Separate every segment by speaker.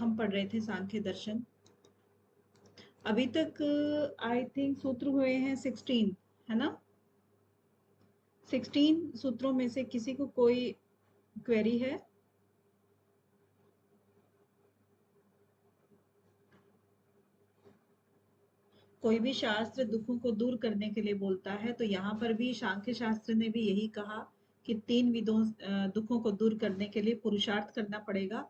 Speaker 1: हम पढ़ रहे थे सांख्य दर्शन। अभी तक आई थिंक सूत्र हुए हैं 16, है ना? 16 सूत्रों में से किसी को कोई क्वेरी है? कोई भी शास्त्र दुखों को दूर करने के लिए बोलता है, तो यहाँ पर भी सांख्य शास्त्र ने भी यही कहा कि 3 विधों दुखों को दूर करने के लिए पुरुषार्थ करना पड़ेगा,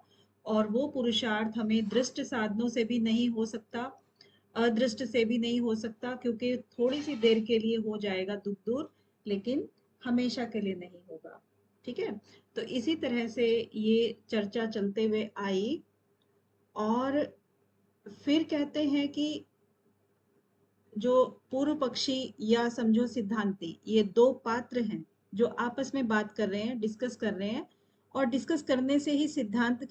Speaker 1: और वो पुरुषार्थ हमें दृष्ट साधनों से भी नहीं हो सकता, अदृष्ट से भी नहीं हो सकता, क्योंकि थोड़ी सी देर के लिए हो जाएगा दुख दूर, लेकिन हमेशा के लिए नहीं होगा। ठीक है, तो इसी तरह से ये चर्चा चलते हुए आई, और फिर कहते हैं कि जो पूर्व पक्षी या समझो सिद्धांती, ये दो पात्र हैं जो आपस में बात कर रहे हैं, डिस्कस कर रहे हैं, और डिस्कस करने से ही सिद्धांत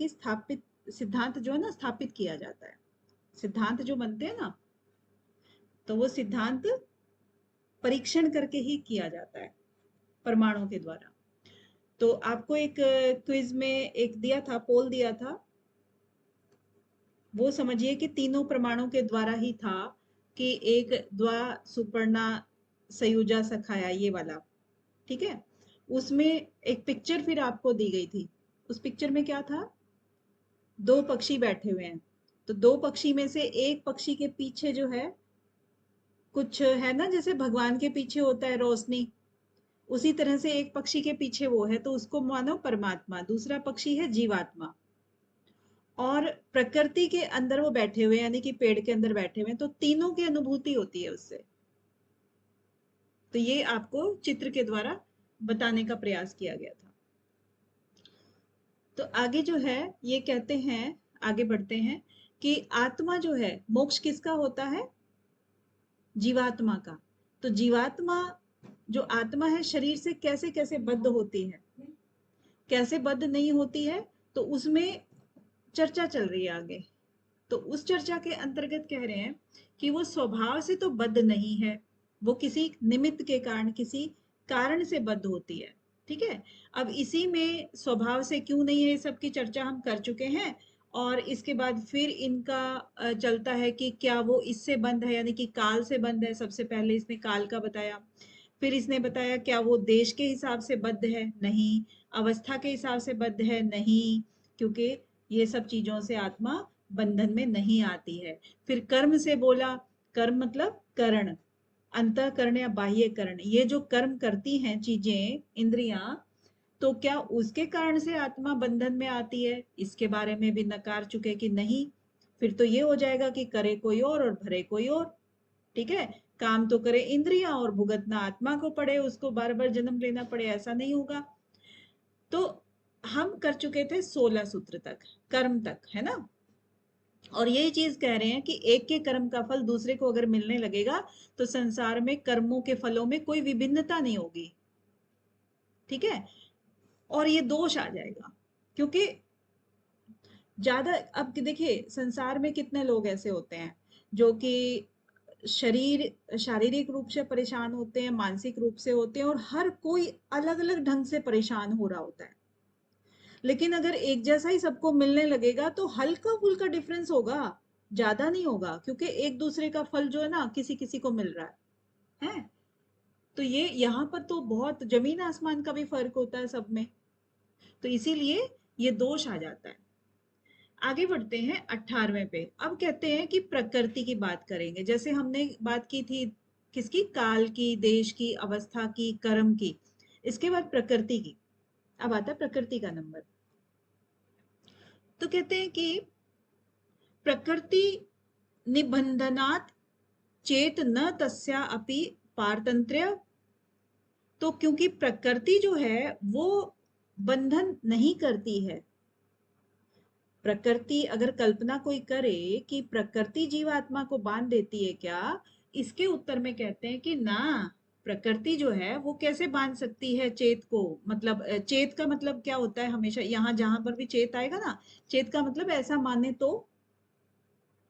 Speaker 1: जो है ना स्थापित किया जाता है। सिद्धांत जो बनते हैं ना, तो वो सिद्धांत परीक्षण करके ही किया जाता है, प्रमाणों के द्वारा। तो आपको एक क्विज में एक दिया था, पोल दिया था, वो समझिए कि तीनों प्रमाणों के द्वारा ही था, कि एक द्वा सुपर्णा सयुजा सखाया, ये वाला। ठीक है, उसमें एक पिक्चर फिर आपको दी गई थी। उस पिक्चर में क्या था? दो पक्षी बैठे हुए हैं, तो दो पक्षी में से एक पक्षी के पीछे जो है कुछ है ना, जैसे भगवान के पीछे होता है रोशनी, उसी तरह से एक पक्षी के पीछे वो है, तो उसको मानो परमात्मा, दूसरा पक्षी है जीवात्मा। और प्रकृति के अंदर वो बैठे हुए, यानी कि पेड़ के अंदर बैठे हुए, तो तीनों की अनुभूति होती है उससे। तो ये आपको चित्र के द्वारा बताने का प्रयास किया गया था। तो आगे जो है ये कहते हैं, आगे बढ़ते हैं, कि आत्मा जो है, मोक्ष किसका होता है? जीवात्मा का। तो जीवात्मा जो आत्मा है, शरीर से कैसे कैसे बद्ध होती है, कैसे बद्ध नहीं होती है, तो उसमें चर्चा चल रही है आगे। तो उस चर्चा के अंतर्गत कह रहे हैं कि वो स्वभाव से तो बद्ध नहीं है, वो किसी निमित्त के कारण, किसी कारण से बद्ध होती है। ठीक है, अब इसी में स्वभाव से क्यों नहीं है, सबकी चर्चा हम कर चुके हैं। और इसके बाद फिर इनका चलता है कि क्या वो इससे बंद है, यानी कि काल से बंद है। सबसे पहले इसने काल का बताया, फिर इसने बताया क्या वो देश के हिसाब से बद्ध है? नहीं। अवस्था के हिसाब से बद्ध है? नहीं, क्योंकि ये सब चीजों से आत्मा बंधन में नहीं आती है। फिर कर्म से बोला, कर्म मतलब करण, अंतःकरण या बाह्य करण, ये जो कर्म करती हैं चीजें, इंद्रियां, तो क्या उसके कारण से आत्मा बंधन में आती है? इसके बारे में भी नकार चुके कि नहीं। फिर तो ये हो जाएगा कि करे कोई और भरे कोई और। ठीक है, काम तो करे इंद्रियां और भुगतना आत्मा को पड़े, उसको बार बार जन्म लेना पड़े, ऐसा नहीं होगा। तो हम कर चुके थे 16 सूत्र तक, कर्म तक, है ना? और यही चीज कह रहे हैं कि एक के कर्म का फल दूसरे को अगर मिलने लगेगा, तो संसार में कर्मों के फलों में कोई विभिन्नता नहीं होगी। ठीक है, और ये दोष आ जाएगा, क्योंकि ज्यादा, अब देखिए संसार में कितने लोग ऐसे होते हैं जो कि शारीरिक रूप से परेशान होते हैं, मानसिक रूप से होते हैं, और हर कोई अलग अलग ढंग से परेशान हो रहा होता है। लेकिन अगर एक जैसा ही सबको मिलने लगेगा, तो हल्का फुल्का डिफरेंस होगा, ज्यादा नहीं होगा, क्योंकि एक दूसरे का फल जो है ना, किसी किसी को मिल रहा है। तो ये यहाँ पर तो बहुत जमीन आसमान का भी फर्क होता है सब में, तो इसीलिए ये दोष आ जाता है। आगे बढ़ते हैं 18वें पे। अब कहते हैं कि प्रकृति की बात करेंगे, जैसे हमने बात की थी किसकी, काल की, देश की, अवस्था की, कर्म की। इसके बाद प्रकृति की, अब आता है प्रकृति का नंबर। तो कहते हैं कि प्रकृति निबंधनात् चेत न तस्या अपि पारतंत्र्य। तो क्योंकि प्रकृति जो है वो बंधन नहीं करती है। प्रकृति, अगर कल्पना कोई करे कि प्रकृति जीवात्मा को बांध देती है क्या, इसके उत्तर में कहते हैं कि ना, प्रकृति जो है वो कैसे बांध सकती है चेत को? मतलब चेत का मतलब क्या होता है, हमेशा यहाँ जहां पर भी चेत आएगा ना, चेत का मतलब ऐसा माने तो,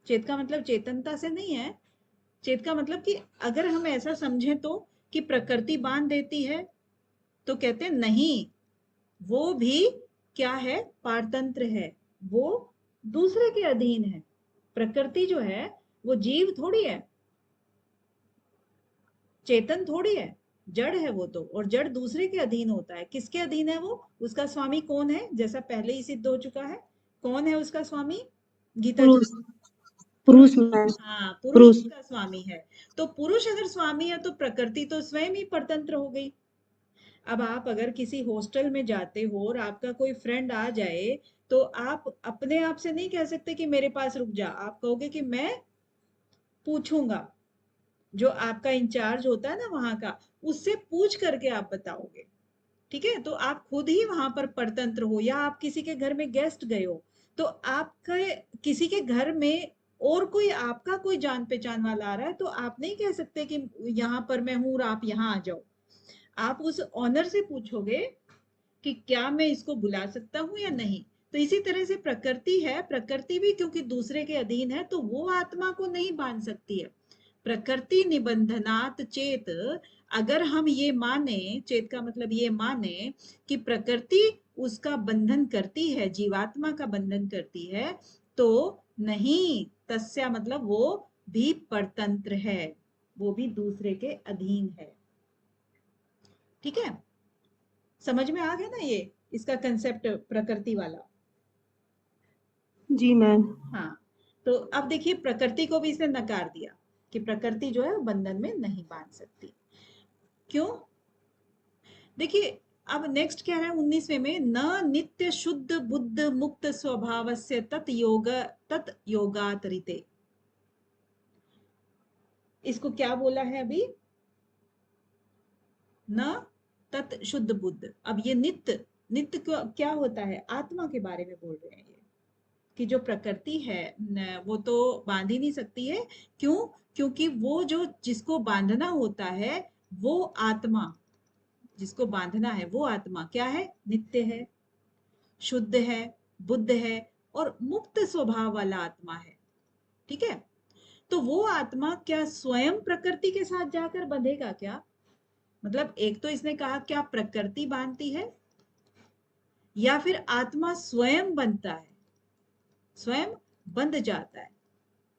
Speaker 1: चेत का मतलब चेतनता से नहीं है। चेत का मतलब कि अगर हम ऐसा समझें तो, कि प्रकृति बांध देती है, तो कहते हैं नहीं, वो भी क्या है, पारतंत्र है। वो दूसरे के अधीन है। प्रकृति जो है वो जीव थोड़ी है, चेतन थोड़ी है, जड़ है वो तो। और जड़ दूसरे के अधीन होता है। किसके अधीन है वो? उसका स्वामी कौन है? जैसा पहले ही सिद्ध हो चुका है, कौन है उसका स्वामी? गीता जी।
Speaker 2: पुरुष।
Speaker 1: पुरुष।
Speaker 2: पुरुष मैम।
Speaker 1: हाँ, पुरुष
Speaker 2: पुरुष।
Speaker 1: उसका स्वामी है। तो पुरुष अगर स्वामी है तो प्रकृति तो स्वयं ही परतंत्र हो गई। अब आप अगर किसी हॉस्टल में जाते हो और आपका कोई फ्रेंड आ जाए, तो आप अपने आप से नहीं कह सकते कि मेरे पास रुक जा। आप कहोगे कि मैं पूछूंगा। जो आपका इंचार्ज होता है ना वहां का, उससे पूछ करके आप बताओगे। ठीक है, तो आप खुद ही वहां पर परतंत्र हो। या आप किसी के घर में गेस्ट गए हो, तो आपके किसी के घर में और कोई आपका कोई जान पहचान वाला आ रहा है, तो आप नहीं कह सकते कि यहाँ पर मैं हूं और आप यहाँ आ जाओ। आप उस ऑनर से पूछोगे कि क्या मैं इसको बुला सकता हूं या नहीं। तो इसी तरह से प्रकृति है, प्रकृति भी क्योंकि दूसरे के अधीन है, तो वो आत्मा को नहीं बांध सकती है। प्रकृति निबंधनात् चेत, अगर हम ये माने, चेत का मतलब ये माने कि प्रकृति उसका बंधन करती है, जीवात्मा का बंधन करती है, तो नहीं, तस्या मतलब वो भी परतंत्र है, वो भी दूसरे के अधीन है। ठीक है, समझ में आ गया ना ये इसका कंसेप्ट प्रकृति वाला?
Speaker 2: जी मैम।
Speaker 1: हाँ, तो अब देखिए प्रकृति को भी इसने नकार दिया कि प्रकृति जो है वो बंधन में नहीं बांध सकती। क्यों? देखिए, अब नेक्स्ट क्या है 19वें में, न नित्य शुद्ध बुद्ध मुक्त स्वभावस्य तत् योगातरिते। इसको क्या बोला है अभी? न तत् शुद्ध बुद्ध। अब ये नित्य, नित्य क्या होता है? आत्मा के बारे में बोल रहे हैं ये, कि जो प्रकृति है वो तो बांध ही नहीं सकती है। क्यों? क्योंकि वो जो जिसको बांधना होता है, वो आत्मा, जिसको बांधना है वो आत्मा क्या है? नित्य है, शुद्ध है, बुद्ध है और मुक्त स्वभाव वाला आत्मा है। ठीक है, तो वो आत्मा क्या स्वयं प्रकृति के साथ जाकर बंधेगा क्या? मतलब एक तो इसने कहा क्या प्रकृति बांधती है, या फिर आत्मा स्वयं बनता है, स्वयं बंध जाता है।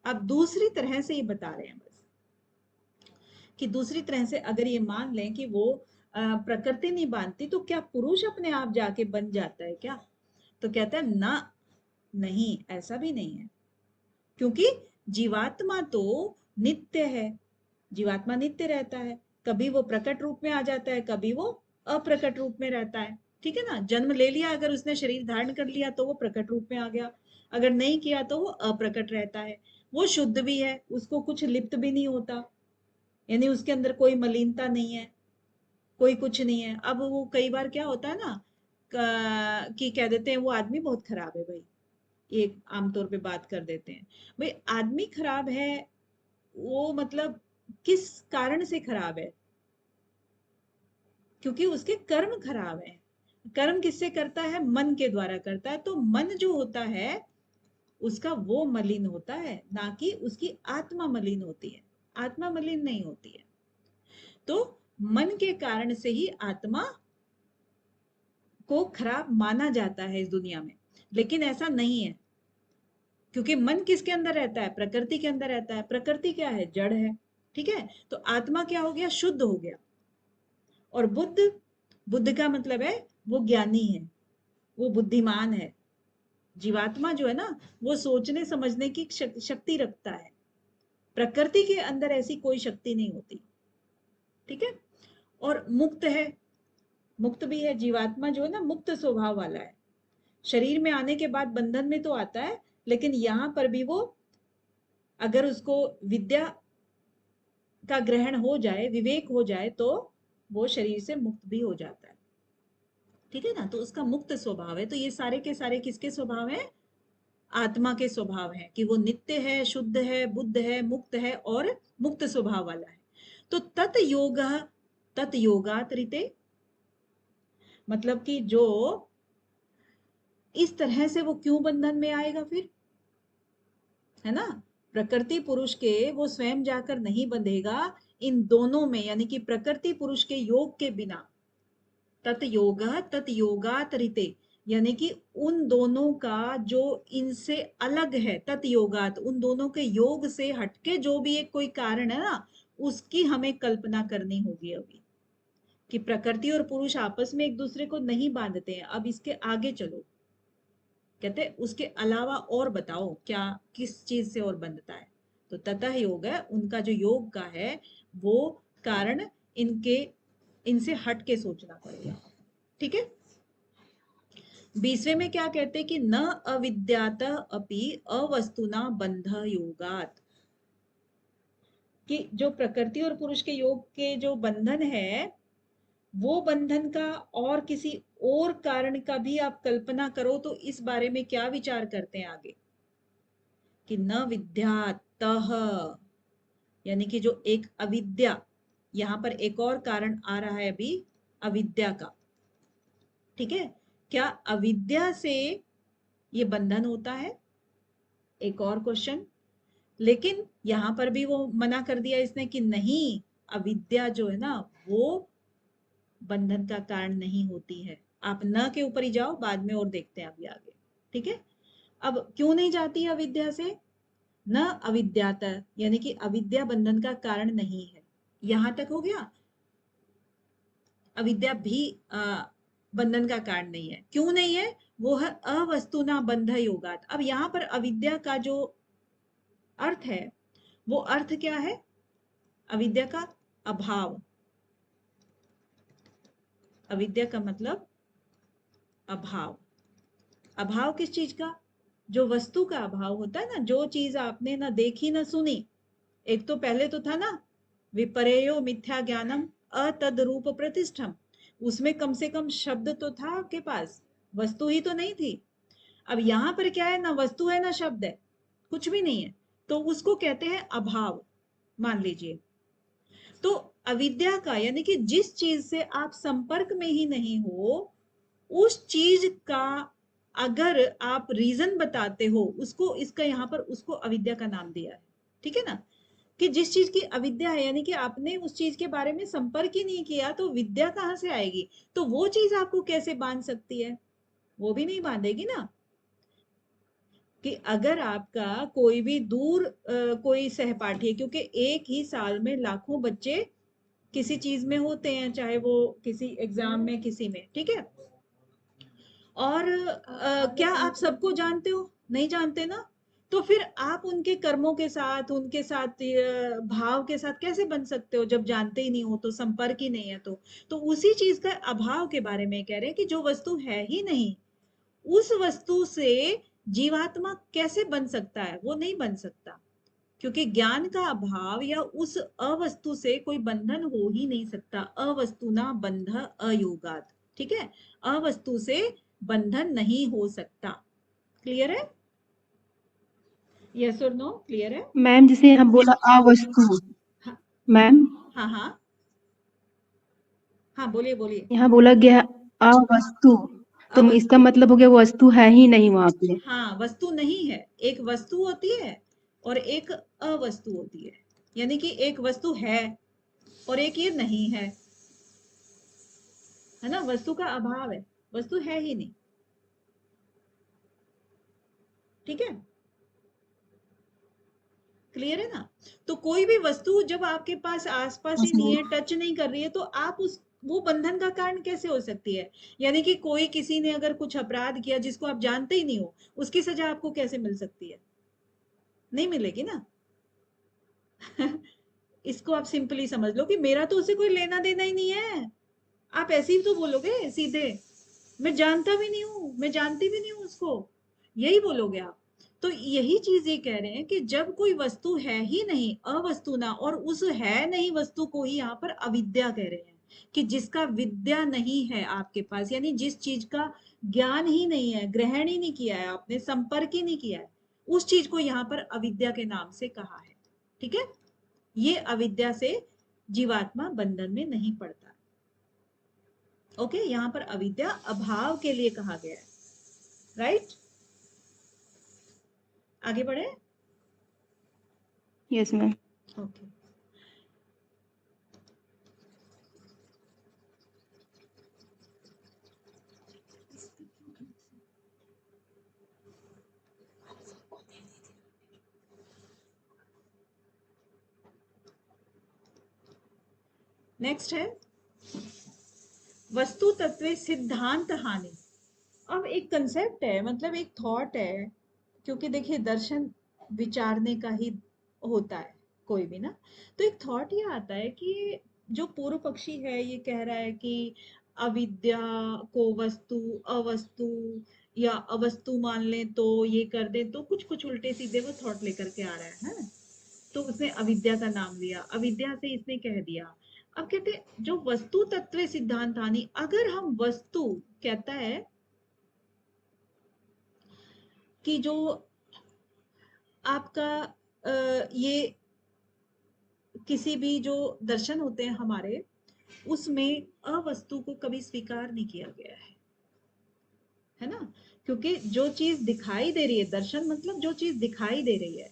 Speaker 1: अब दूसरी तरह से ये बता रहे हैं बस, कि दूसरी तरह से अगर ये मान लें कि वो प्रकृति नहीं बांधती, तो क्या पुरुष अपने आप जाके बन जाता है क्या? तो कहता है ना, नहीं, ऐसा भी नहीं है। क्योंकि जीवात्मा तो नित्य है, जीवात्मा नित्य रहता है। कभी वो प्रकट रूप में आ जाता है, कभी वो अप्रकट रूप में रहता है। ठीक है ना, जन्म ले लिया, अगर उसने शरीर धारण कर लिया तो वो प्रकट रूप में आ गया, अगर नहीं किया तो वो अप्रकट रहता है। वो शुद्ध भी है, उसको कुछ लिप्त भी नहीं होता, यानी उसके अंदर कोई मलिनता नहीं है, कोई कुछ नहीं है। अब वो कई बार क्या होता है ना, कि कह देते हैं वो आदमी बहुत खराब है भाई, ये आमतौर पे बात कर देते हैं। भाई आदमी खराब है, वो मतलब किस कारण से खराब है? क्योंकि उसके कर्म खराब हैं। कर्म किससे करता है? मन के द्वारा करता है। तो मन जो होता है उसका वो मलिन होता है, ना कि उसकी आत्मा मलिन होती है। आत्मा मलिन नहीं होती है। तो मन के कारण से ही आत्मा को खराब माना जाता है इस दुनिया में। लेकिन ऐसा नहीं है, क्योंकि मन किसके अंदर रहता है? प्रकृति के अंदर रहता है। प्रकृति क्या है? जड़ है। ठीक है, तो आत्मा क्या हो गया? शुद्ध हो गया। और बुद्ध, बुद्ध का मतलब है वो ज्ञानी है, वो बुद्धिमान है। जीवात्मा जो है ना, वो सोचने समझने की शक्ति रखता है। प्रकृति के अंदर ऐसी कोई शक्ति नहीं होती। ठीक है, और मुक्त है, मुक्त भी है। जीवात्मा जो है ना, मुक्त स्वभाव वाला है। शरीर में आने के बाद बंधन में तो आता है, लेकिन यहां पर भी वो, अगर उसको विद्या का ग्रहण हो जाए, विवेक हो जाए, तो वो शरीर से मुक्त भी हो जाता है। ठीक है ना, तो उसका मुक्त स्वभाव है। तो ये सारे के सारे किसके स्वभाव है? आत्मा के स्वभाव है, कि वो नित्य है, शुद्ध है, बुद्ध है, मुक्त है और मुक्त स्वभाव वाला है। तो तत् योग, तत् योगातरिते, मतलब कि जो इस तरह से वो क्यों बंधन में आएगा फिर? है ना, प्रकृति पुरुष के वो स्वयं जाकर नहीं बंधेगा। इन दोनों में, यानी कि प्रकृति पुरुष के योग के बिना, तत् योग, तत् योगातरिते, यानी कि उन दोनों का जो इनसे अलग है, तत्योगात, उन दोनों के योग से हटके जो भी एक कोई कारण है ना, उसकी हमें कल्पना करनी होगी अभी, कि प्रकृति और पुरुष आपस में एक दूसरे को नहीं बांधते हैं। अब इसके आगे चलो, कहते उसके अलावा और बताओ क्या, किस चीज से और बंधता है। तो ततः योग है, उनका जो योग का है वो कारण इनके, इनसे हट के सोचना पड़ेगा। ठीक है। 20वें में क्या कहते हैं कि न अविद्यात अपि अवस्तुना बंध योगात, कि जो प्रकृति और पुरुष के योग के जो बंधन है, वो बंधन का और किसी और कारण का भी आप कल्पना करो तो इस बारे में क्या विचार करते हैं आगे, कि न विद्यातः, यानी कि जो एक अविद्या, यहां पर एक और कारण आ रहा है अभी, अविद्या का। ठीक है। क्या अविद्या से ये बंधन होता है, एक और क्वेश्चन। लेकिन यहां पर भी वो मना कर दिया इसने कि नहीं, अविद्या जो है ना वो बंधन का कारण नहीं होती है। आप न के ऊपर ही जाओ, बाद में और देखते हैं अभी आगे। ठीक है। अब क्यों नहीं जाती है अविद्या से, न अविद्यात, यानी कि अविद्या बंधन का कारण नहीं है। यहां तक हो गया। अविद्या भी बंधन का कारण नहीं है। क्यों नहीं है, वो है अवस्तुना बंध योगात। अब यहां पर अविद्या का जो अर्थ है, वो अर्थ क्या है, अविद्या का अभाव। अविद्या का मतलब अभाव। अभाव किस चीज का, जो वस्तु का अभाव होता है ना, जो चीज आपने ना देखी ना सुनी। एक तो पहले तो था ना, विपर्यो मिथ्या ज्ञानम अतद्रूप प्रतिष्ठम, उसमें कम से कम शब्द तो था आपके पास, वस्तु ही तो नहीं थी। अब यहां पर क्या है, ना वस्तु है ना शब्द है, कुछ भी नहीं है, तो उसको कहते हैं अभाव, मान लीजिए। तो अविद्या का यानी कि जिस चीज से आप संपर्क में ही नहीं हो, उस चीज का अगर आप रीजन बताते हो उसको, इसका यहां पर उसको अविद्या का नाम दिया है। ठीक है ना, कि जिस चीज की अविद्या है, यानी कि आपने उस चीज के बारे में संपर्क ही नहीं किया, तो विद्या कहां से आएगी। तो वो चीज आपको कैसे बांध सकती है, वो भी नहीं बांधेगी ना। कि अगर आपका कोई भी दूर कोई सहपाठी है, क्योंकि एक ही साल में लाखों बच्चे किसी चीज में होते हैं, चाहे वो किसी एग्जाम में, किसी में, ठीक है। और क्या आप सबको जानते हो, नहीं जानते ना। तो फिर आप उनके कर्मों के साथ, उनके साथ भाव के साथ कैसे बन सकते हो, जब जानते ही नहीं हो, तो संपर्क ही नहीं है। तो उसी चीज का अभाव के बारे में कह रहे हैं कि जो वस्तु है ही नहीं, उस वस्तु से जीवात्मा कैसे बन सकता है, वो नहीं बन सकता। क्योंकि ज्ञान का अभाव या उस अवस्तु से कोई बंधन हो ही नहीं सकता। अवस्तुना बंध अयोगात। ठीक है। अवस्तु से बंधन नहीं हो सकता। क्लियर है, यस और नो, क्लियर है।
Speaker 2: मैम जैसे यहाँ बोला अवस्तु,
Speaker 1: हाँ
Speaker 2: मैम
Speaker 1: हाँ हाँ हाँ, बोलिए बोलिए।
Speaker 2: यहाँ बोला गया अवस्तु, तो
Speaker 1: अवस्तु,
Speaker 2: इसका मतलब हो गया वस्तु है ही नहीं वहां पे।
Speaker 1: हाँ वस्तु नहीं है। एक वस्तु होती है और एक अवस्तु होती है, यानी कि एक वस्तु है और एक ये नहीं है ना। वस्तु का अभाव है, वस्तु है ही नहीं। ठीक है, क्लियर है ना। तो कोई भी वस्तु जब आपके पास आसपास ही नहीं है, टच नहीं कर रही है, तो आप उस, वो बंधन का कारण कैसे हो सकती है। यानी कि कोई, किसी ने अगर कुछ अपराध किया जिसको आप जानते ही नहीं हो, उसकी सजा आपको कैसे मिल सकती है, नहीं मिलेगी ना। इसको आप सिंपली समझ लो कि मेरा तो उसे कोई लेना देना ही नहीं है। आप ऐसे ही तो बोलोगे सीधे, मैं जानता भी नहीं हूं, मैं जानती भी नहीं हूं उसको, यही बोलोगे आप। तो यही चीज ये कह रहे हैं कि जब कोई वस्तु है ही नहीं, अवस्तु ना, और उस है नहीं वस्तु को ही यहाँ पर अविद्या कह रहे हैं, कि जिसका विद्या नहीं है आपके पास, यानी जिस चीज का ज्ञान ही नहीं है, ग्रहण ही नहीं किया है आपने, संपर्क ही नहीं किया है, उस चीज को यहाँ पर अविद्या के नाम से कहा है। ठीक है। ये अविद्या से जीवात्मा बंधन में नहीं पड़ता। ओके, यहाँ पर अविद्या अभाव के लिए कहा गया है। राइट, आगे बढ़े।
Speaker 2: Yes ma'am.
Speaker 1: ओके, नेक्स्ट है वस्तु तत्व सिद्धांत हानि। अब एक कंसेप्ट है, मतलब एक थॉट है, क्योंकि देखिए दर्शन विचारने का ही होता है कोई भी ना। तो एक थॉट ये आता है कि जो पूर्व पक्षी है ये कह रहा है कि अविद्या को वस्तु अवस्तु या अवस्तु मान लें तो ये कर दे, तो कुछ कुछ उल्टे सीधे वो थॉट लेकर के आ रहा है। तो उसने अविद्या का नाम लिया, अविद्या से इसने कह दिया। अब कहते हैं जो वस्तु तत्व सिद्धांत हानि, अगर हम वस्तु कहता है कि जो आपका ये किसी भी जो दर्शन होते हैं हमारे, उसमें अवस्तु को कभी स्वीकार नहीं किया गया है ना। क्योंकि जो चीज दिखाई दे रही है, दर्शन मतलब जो चीज दिखाई दे रही है,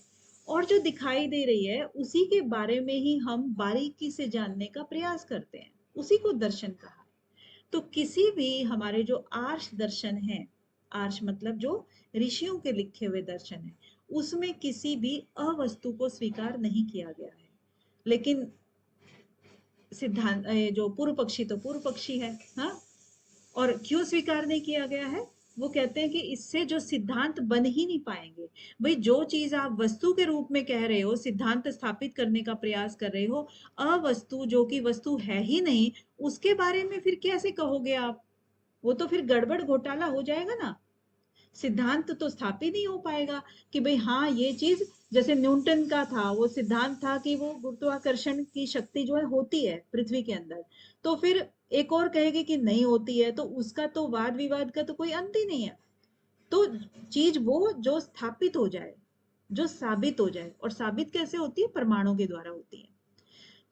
Speaker 1: और जो दिखाई दे रही है उसी के बारे में ही हम बारीकी से जानने का प्रयास करते हैं, उसी को दर्शन कहा। तो किसी भी हमारे जो आर्ष दर्शन है, आर्ष मतलब जो ऋषियों के लिखे हुए दर्शन है, उसमें किसी भी अवस्तु को स्वीकार नहीं किया गया है। लेकिन सिद्धांत जो पूर्व पक्षी तो पूर्व पक्षी है, हाँ। और क्यों स्वीकार नहीं किया गया है? वो कहते हैं कि इससे जो सिद्धांत बन ही नहीं पाएंगे। भाई जो चीज आप वस्तु के रूप में कह रहे हो, सिद्धांत स्थापित करने का प्रयास कर रहे हो, अवस्तु जो कि वस्तु है ही नहीं, उसके बारे में फिर कैसे कहोगे आप? वो तो फिर गड़बड़ घोटाला हो जाएगा ना। सिद्धांत तो स्थापित नहीं हो पाएगा कि भाई हाँ ये चीज, जैसे न्यूटन का था वो सिद्धांत था कि वो गुरुत्वाकर्षण की शक्ति जो है होती है पृथ्वी के अंदर, तो फिर एक और कहेगी कि नहीं होती है, तो उसका तो वाद विवाद का तो कोई अंत ही नहीं है। तो चीज वो जो स्थापित हो जाए, जो साबित हो जाए, और साबित कैसे होती है? परमाणु के द्वारा होती है।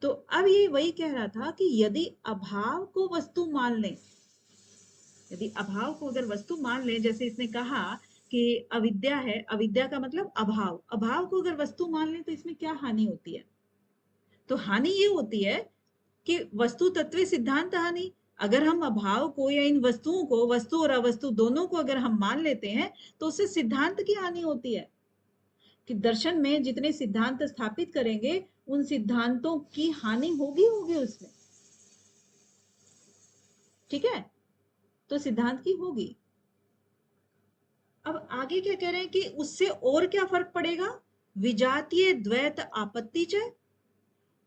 Speaker 1: तो अब ये वही कह रहा था कि यदि अभाव को वस्तु मान लें, यदि अभाव को अगर वस्तु मान लें, जैसे इसने कहा कि अविद्या है, अविद्या का मतलब अभाव, अभाव को अगर वस्तु मान लें तो इसमें क्या हानि होती है? तो हानि ये होती है कि वस्तु तत्व सिद्धांत हानि। अगर हम अभाव को या इन वस्तुओं को, वस्तु और अवस्तु दोनों को अगर हम मान लेते हैं, तो उससे सिद्धांत की हानि होती है कि दर्शन में जितने सिद्धांत स्थापित करेंगे उन सिद्धांतों की हानि होगी होगी उसमें। ठीक है, तो सिद्धांत की होगी। अब आगे क्या कह रहे हैं कि उससे और क्या फर्क पड़ेगा? विजातीय द्वैत आपत्ति च।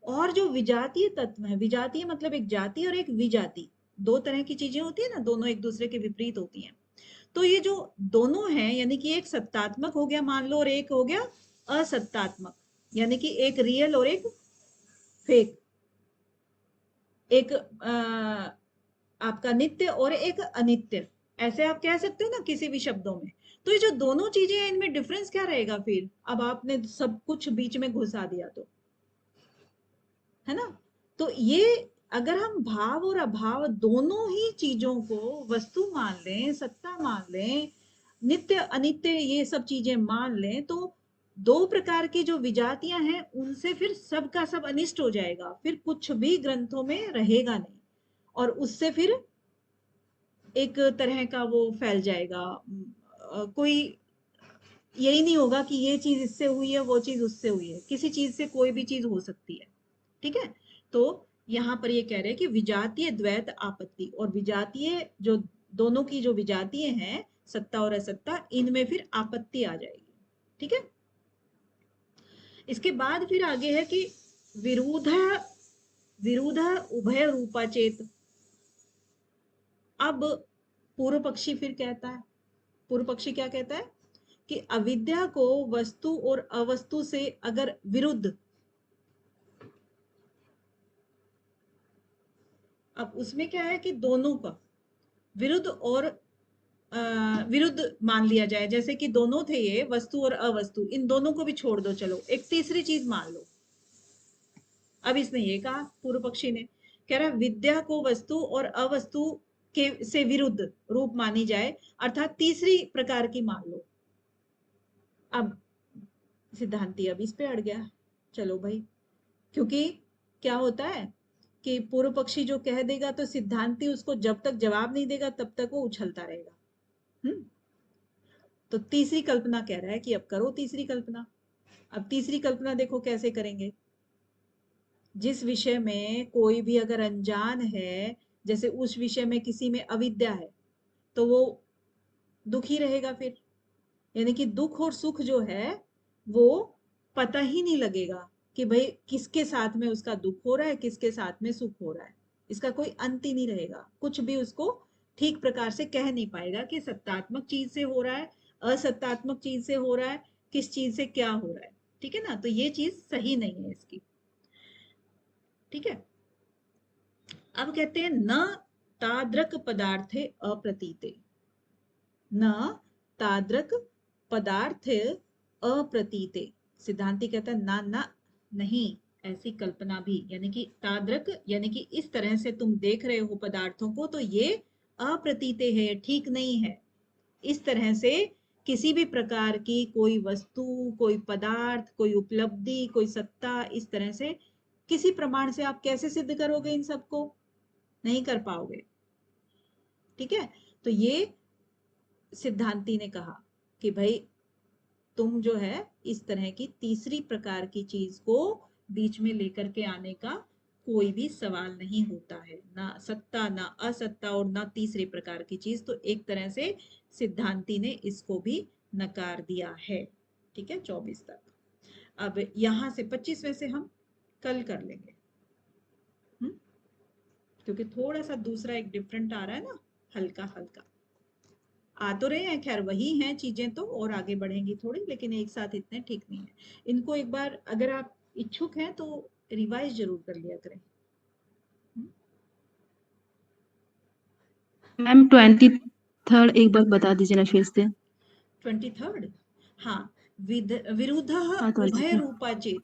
Speaker 1: और जो विजातीय तत्व है, विजातीय मतलब एक जाति और एक विजाति, दो तरह की चीजें होती है ना, दोनों एक दूसरे के विपरीत होती हैं। तो ये जो दोनों हैं, यानी कि एक सत्तात्मक हो गया मान लो, और एक हो गया असत्तात्मक, यानी कि एक रियल और एक फेक, एक आपका नित्य और एक अनित्य, ऐसे आप कह सकते हो ना किसी भी शब्दों में। तो ये जो दोनों चीजें हैं, इनमें डिफरेंस क्या रहेगा फिर? अब आपने सब कुछ बीच में घुसा दिया तो, है ना। तो ये अगर हम भाव और अभाव दोनों ही चीजों को वस्तु मान लें, सत्ता मान लें, नित्य अनित्य ये सब चीजें मान लें, तो दो प्रकार की जो विजातियां हैं उनसे फिर सबका सब अनिष्ट हो जाएगा, फिर कुछ भी ग्रंथों में रहेगा नहीं, और उससे फिर एक तरह का वो फैल जाएगा। कोई यही नहीं होगा कि ये चीज इससे हुई है, वो चीज उससे हुई है, किसी चीज से कोई भी चीज हो सकती है। ठीक है। तो यहाँ पर ये कह रहे हैं कि विजातीय द्वैत आपत्ति, और विजातीय जो दोनों की जो विजातीय हैं, सत्ता और असत्ता, इनमें फिर आपत्ति आ जाएगी। ठीक है। इसके बाद फिर आगे है कि विरुद्ध विरुद्ध उभय रूपाचेत। अब पूर्व पक्षी फिर कहता है, पूर्व पक्षी क्या कहता है कि अविद्या को वस्तु और अवस्तु से अगर विरुद्ध, अब उसमें क्या है कि दोनों का विरुद्ध और विरुद्ध मान लिया जाए, जैसे कि दोनों थे ये, वस्तु और अवस्तु, इन दोनों को भी छोड़ दो, चलो एक तीसरी चीज मान लो। अब इसने ये कहा, पूर्व पक्षी ने कह रहा विद्या को वस्तु और अवस्तु के से विरुद्ध रूप मानी जाए, अर्थात तीसरी प्रकार की मान लो। अब सिद्धांती अब इस पे अड़ गया, चलो भाई, क्योंकि क्या होता है कि पूर्व पक्षी जो कह देगा तो सिद्धांती उसको जब तक जवाब नहीं देगा तब तक वो उछलता रहेगा। तो तीसरी कल्पना कह रहा है कि अब करो तीसरी कल्पना। अब तीसरी कल्पना देखो कैसे करेंगे। जिस विषय में कोई भी अगर अनजान है, जैसे उस विषय में किसी में अविद्या है, तो वो दुखी रहेगा फिर। यानी कि दुख और सुख जो है वो पता ही नहीं लगेगा कि भाई किसके साथ में उसका दुख हो रहा है, किसके साथ में सुख हो रहा है। इसका कोई अंत ही नहीं रहेगा, कुछ भी उसको ठीक प्रकार से कह नहीं पाएगा कि सत्तात्मक चीज से हो रहा है, असत्तात्मक चीज से हो रहा है, किस चीज से क्या हो रहा है। ठीक है ना, तो ये चीज सही नहीं है इसकी। ठीक है, अब कहते हैं न ताद्रक पदार्थे अप्रतीते, न ताद्रक पदार्थ अप्रतीते। सिद्धांति कहता है ना ना, नहीं ऐसी कल्पना भी, यानी कि ताद्रक यानी कि इस तरह से तुम देख रहे हो पदार्थों को, तो ये अप्रतीते है, ठीक नहीं है। इस तरह से किसी भी प्रकार की कोई वस्तु, कोई पदार्थ, कोई उपलब्धि, कोई सत्ता, इस तरह से किसी प्रमाण से आप कैसे सिद्ध करोगे? इन सबको नहीं कर पाओगे। ठीक है, तो ये सिद्धांति ने कहा कि भाई तुम जो है इस तरह की तीसरी प्रकार की चीज को बीच में लेकर के आने का कोई भी सवाल नहीं होता है, ना सत्ता ना असत्ता और ना तीसरे प्रकार की चीज। तो एक तरह से सिद्धांति ने इसको भी नकार दिया है। ठीक है, 24 तक। अब यहां से 25वें से हम कल कर लेंगे। क्योंकि थोड़ा सा दूसरा एक डिफरेंट आ रहा है ना, हल्का हल्का आ तो रहे हैं, खैर वही हैं चीजें तो, और आगे बढ़ेंगी थोड़ी, लेकिन एक साथ इतने ठीक नहीं है। इनको एक बार अगर आप इच्छुक हैं तो रिवाइज जरूर कर लिया करें।
Speaker 2: मैम 23rd एक बार बता दीजिए ना फिर से।
Speaker 1: 23rd, हाँ। विरुद्ध
Speaker 2: हाँ
Speaker 1: उभय
Speaker 2: 23।
Speaker 1: रूपा चेत।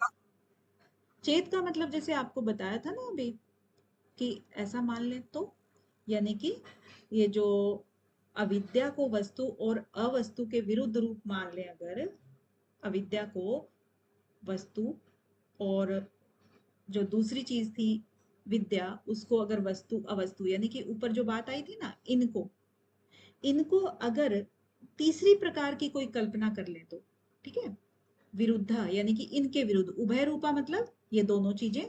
Speaker 1: चेत का मतलब जैसे आपको बताया था ना अभी, कि ऐसा मान ले तो, यानी कि ये जो अविद्या को वस्तु और अवस्तु के विरुद्ध रूप मान ले, अगर अविद्या को वस्तु और जो दूसरी चीज थी विद्या, उसको अगर वस्तु अवस्तु, यानी कि ऊपर जो बात आई थी ना, इनको इनको अगर तीसरी प्रकार की कोई कल्पना कर ले तो, ठीक है, विरुद्ध यानी कि इनके विरुद्ध, उभय रूपा मतलब ये दोनों चीजें,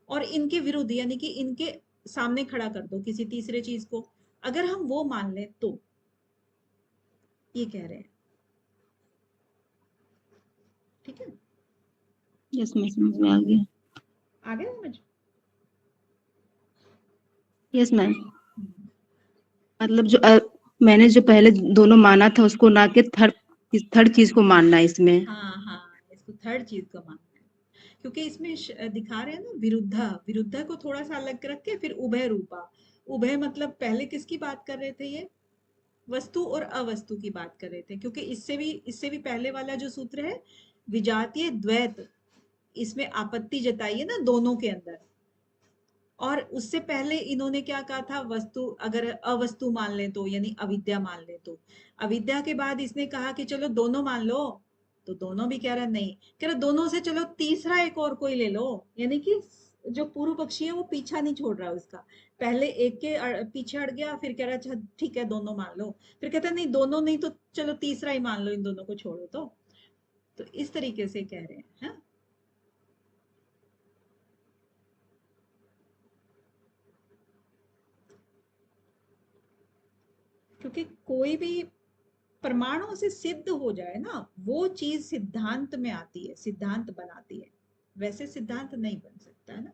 Speaker 1: और इनके विरुद्ध यानी कि इनके सामने खड़ा कर दो किसी तीसरे चीज को, अगर हम वो मान लें तो ये कह रहे हैं। ठीक है,
Speaker 2: यस मैं समझ में आ गया।
Speaker 1: आ गया समझ?
Speaker 2: यस मैम, मतलब जो मैंने जो पहले दोनों माना था उसको ना के थर्ड चीज को मानना है इसमें।
Speaker 1: हाँ हाँ, इसको थर्ड चीज को मानना है, क्योंकि इसमें दिखा रहे हैं ना विरुद्धा, विरुद्धा को थोड़ा सा अलग रख के फिर उभय रूपा। उभय मतलब पहले किसकी बात कर रहे थे? ये वस्तु और अवस्तु की बात कर रहे थे, क्योंकि इससे भी पहले वाला जो सूत्र है विजातीय द्वैत, इसमें आपत्ति जताई है ना दोनों के अंदर। और उससे पहले इन्होंने क्या कहा था? वस्तु अगर अवस्तु मान ले तो, यानी अविद्या मान ले तो। अविद्या के बाद इसने कहा कि चलो दोनों मान लो, तो दोनों भी कह रहा नहीं, कह रहा दोनों से चलो तीसरा एक और कोई ले लो। यानी कि जो पूर्व पक्षी है वो पीछा नहीं छोड़ रहा उसका, पहले एक के पीछे अड़ गया, फिर कह रहा अच्छा ठीक है दोनों मान लो, फिर कहता नहीं दोनों नहीं तो चलो तीसरा ही मान लो, इन दोनों को छोड़ो। तो इस तरीके से कह रहे हैं, है? क्योंकि कोई भी प्रमाणों से सिद्ध हो जाए ना, वो चीज सिद्धांत में आती है, सिद्धांत बनाती है, वैसे सिद्धांत नहीं बन सकता है ना।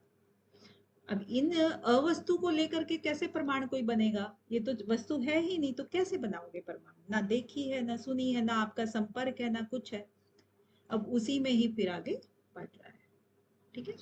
Speaker 1: अब इन अवस्तु को लेकर के कैसे प्रमाण कोई बनेगा? ये तो वस्तु है ही नहीं, तो कैसे बनाओगे प्रमाण? ना देखी है, ना सुनी है, ना आपका संपर्क है, ना कुछ है। अब उसी में ही फिर आगे बढ़ रहा है। ठीक है।